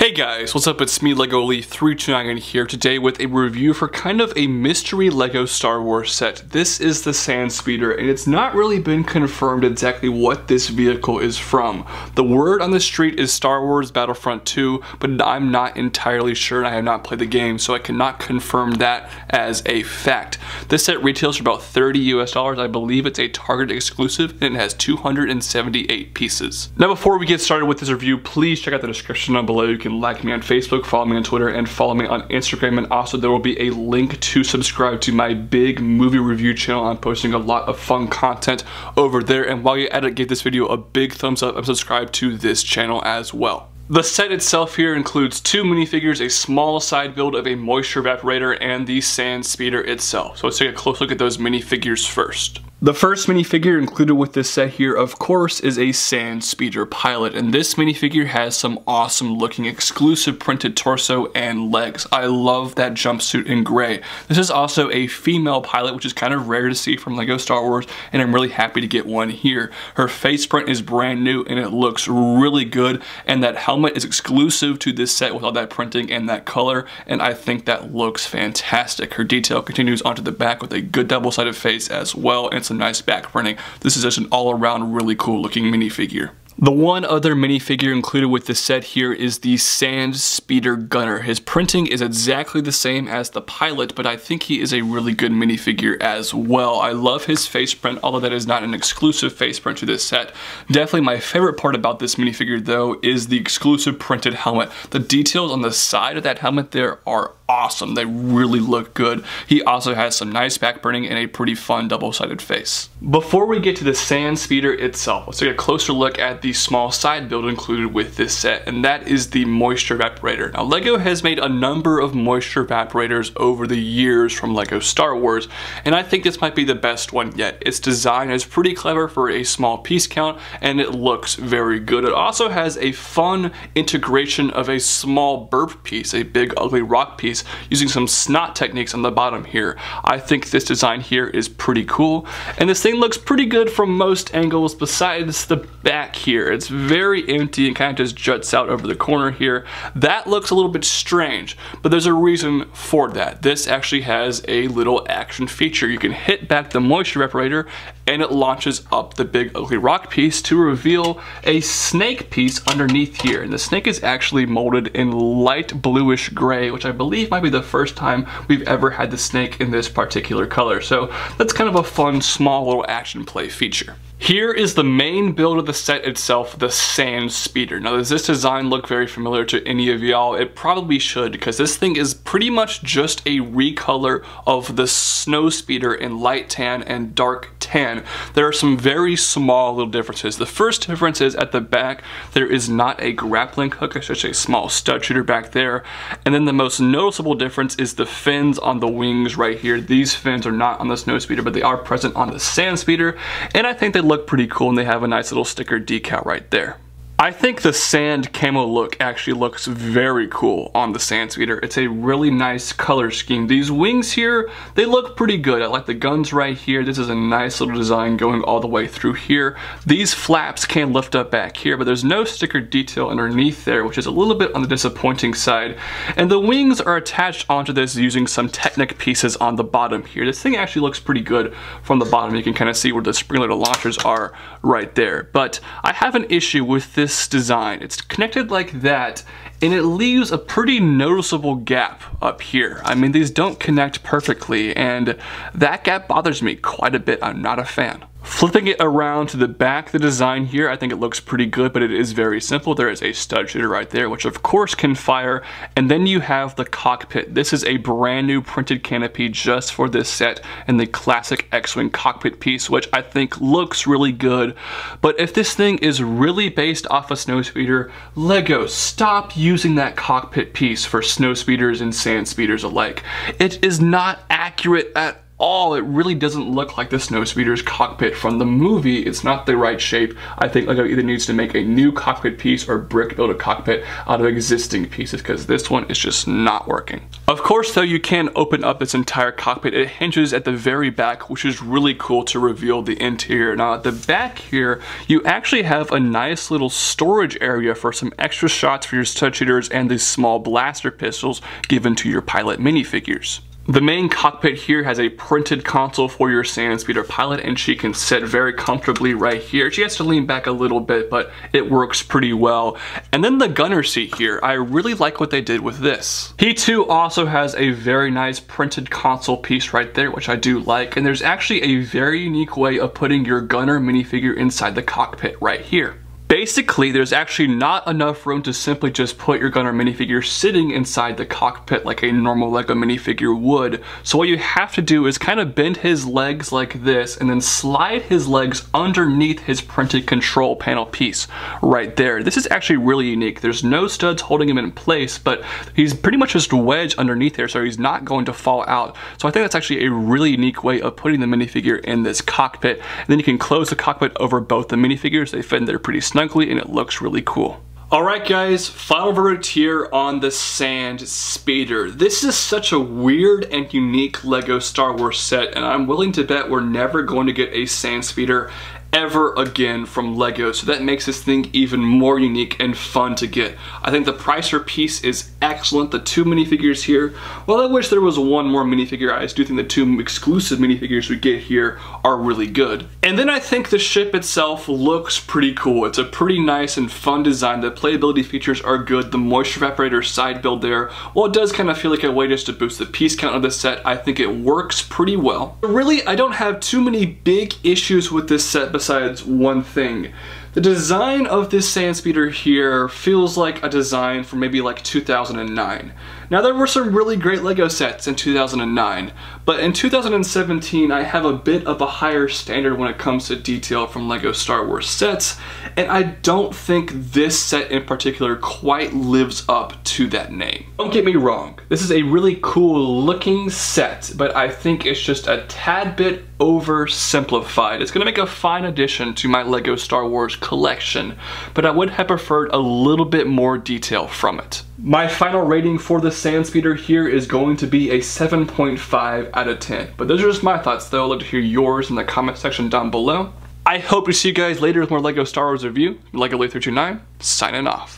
Hey guys, what's up? It's me, LegoLee329 here today with a review for kind of a mystery LEGO Star Wars set. This is the Sandspeeder, and it's not really been confirmed exactly what this vehicle is from. The word on the street is Star Wars Battlefront 2, but I'm not entirely sure and I have not played the game, so I cannot confirm that as a fact. This set retails for about $30 US. I believe it's a Target exclusive and it has 278 pieces. Now before we get started with this review, please check out the description down below. You can like me on Facebook, follow me on Twitter, and follow me on Instagram. And also there will be a link to subscribe to my big movie review channel. I'm posting a lot of fun content over there. And while you're at it, give this video a big thumbs up and subscribe to this channel as well. The set itself here includes two minifigures, a small side build of a moisture evaporator, and the Sandspeeder itself. So let's take a close look at those minifigures first. The first minifigure included with this set here, of course, is a Sandspeeder pilot, and this minifigure has some awesome looking exclusive printed torso and legs. I love that jumpsuit in gray. This is also a female pilot, which is kind of rare to see from LEGO Star Wars, and I'm really happy to get one here. Her face print is brand new and it looks really good, and that helmet is exclusive to this set with all that printing and that color, and I think that looks fantastic. Her detail continues onto the back with a good double-sided face as well, and some nice back printing. This is just an all-around really cool looking minifigure. The one other minifigure included with the set here is the Sandspeeder Gunner. His printing is exactly the same as the pilot, but I think he is a really good minifigure as well. I love his face print, although that is not an exclusive face print to this set. Definitely my favorite part about this minifigure though is the exclusive printed helmet. The details on the side of that helmet there are awesome. They really look good. He also has some nice back printing and a pretty fun double-sided face. Before we get to the Sandspeeder itself, let's take a closer look at the small side build included with this set, and that is the moisture evaporator. Now LEGO has made a number of moisture evaporators over the years from LEGO Star Wars, and I think this might be the best one yet. Its design is pretty clever for a small piece count, and it looks very good. It also has a fun integration of a small burp piece, a big ugly rock piece, using some snot techniques on the bottom here. I think this design here is pretty cool, and this thing looks pretty good from most angles besides the back here. It's very empty and kind of just juts out over the corner here. That looks a little bit strange, but there's a reason for that. This actually has a little action feature. You can hit back the moisture evaporator and it launches up the big ugly rock piece to reveal a snake piece underneath here. And the snake is actually molded in light bluish gray, which I believe might be the first time we've ever had the snake in this particular color. So that's kind of a fun, small little action play feature. Here is the main build of the set itself, the Sandspeeder. Now does this design look very familiar to any of y'all? It probably should, because this thing is pretty much just a recolor of the Snowspeeder in light tan and dark tan. There are some very small little differences. The first difference is at the back there is not a grappling hook, it's just a small stud shooter back there. And then the most noticeable difference is the fins on the wings right here. These fins are not on the Snowspeeder, but they are present on the Sandspeeder, and I think they look pretty cool, and they have a nice little sticker decal right there. I think the sand camo look actually looks very cool on the Sandspeeder. It's a really nice color scheme. These wings here, they look pretty good. I like the guns right here. This is a nice little design going all the way through here. These flaps can lift up back here, but there's no sticker detail underneath there, which is a little bit on the disappointing side. And the wings are attached onto this using some Technic pieces on the bottom here. This thing actually looks pretty good from the bottom. You can kind of see where the spring-loaded launchers are right there. But I have an issue with this design. It's connected like that, and it leaves a pretty noticeable gap up here. I mean, these don't connect perfectly, and that gap bothers me quite a bit. I'm not a fan. Flipping it around to the back, the design here, I think it looks pretty good, but it is very simple. There is a stud shooter right there, which of course can fire, and then you have the cockpit. This is a brand new printed canopy just for this set, and the classic X-Wing cockpit piece, which I think looks really good. But if this thing is really based off a Snowspeeder, LEGO, stop using that cockpit piece for Snowspeeders and Sandspeeders alike. It is not accurate at all, it really doesn't look like the Snowspeeder's cockpit from the movie. It's not the right shape. I think LEGO either needs to make a new cockpit piece or brick build a cockpit out of existing pieces, because this one is just not working. Of course though, you can open up this entire cockpit. It hinges at the very back, which is really cool to reveal the interior. Now at the back here, you actually have a nice little storage area for some extra shots for your stud shooters and these small blaster pistols given to your pilot minifigures. The main cockpit here has a printed console for your Sandspeeder pilot, and she can sit very comfortably right here. She has to lean back a little bit, but it works pretty well. And then the gunner seat here, I really like what they did with this. He too also has a very nice printed console piece right there, which I do like. And there's actually a very unique way of putting your gunner minifigure inside the cockpit right here. Basically, there's actually not enough room to simply just put your gunner minifigure sitting inside the cockpit like a normal LEGO minifigure would. So what you have to do is kind of bend his legs like this and then slide his legs underneath his printed control panel piece right there. This is actually really unique. There's no studs holding him in place, but he's pretty much just wedged underneath there, so he's not going to fall out. So I think that's actually a really unique way of putting the minifigure in this cockpit. And then you can close the cockpit over both the minifigures. They fit in there pretty snugly, and it looks really cool. Alright guys, final verdict here on the Sandspeeder. This is such a weird and unique LEGO Star Wars set, and I'm willing to bet we're never going to get a Sandspeeder ever again from LEGO, so that makes this thing even more unique and fun to get. I think the price per piece is excellent. The two minifigures here, well, I wish there was one more minifigure. I do think the two exclusive minifigures we get here are really good. And then I think the ship itself looks pretty cool. It's a pretty nice and fun design. The playability features are good. The moisture evaporator side build there, well, it does kind of feel like a way just to boost the piece count of the set. I think it works pretty well. But really, I don't have too many big issues with this set besides one thing. The design of this Sandspeeder here feels like a design from maybe like 2009. Now there were some really great LEGO sets in 2009, but in 2017 I have a bit of a higher standard when it comes to detail from LEGO Star Wars sets, and I don't think this set in particular quite lives up to that name. Don't get me wrong, this is a really cool looking set, but I think it's just a tad bit oversimplified. It's gonna make a fine addition to my LEGO Star Wars collection, but I would have preferred a little bit more detail from it. My final rating for the Sandspeeder here is going to be a 7.5 out of 10. But those are just my thoughts though. I'd love to hear yours in the comment section down below. I hope to see you guys later with more LEGO Star Wars review. LEGO Lee329, signing off.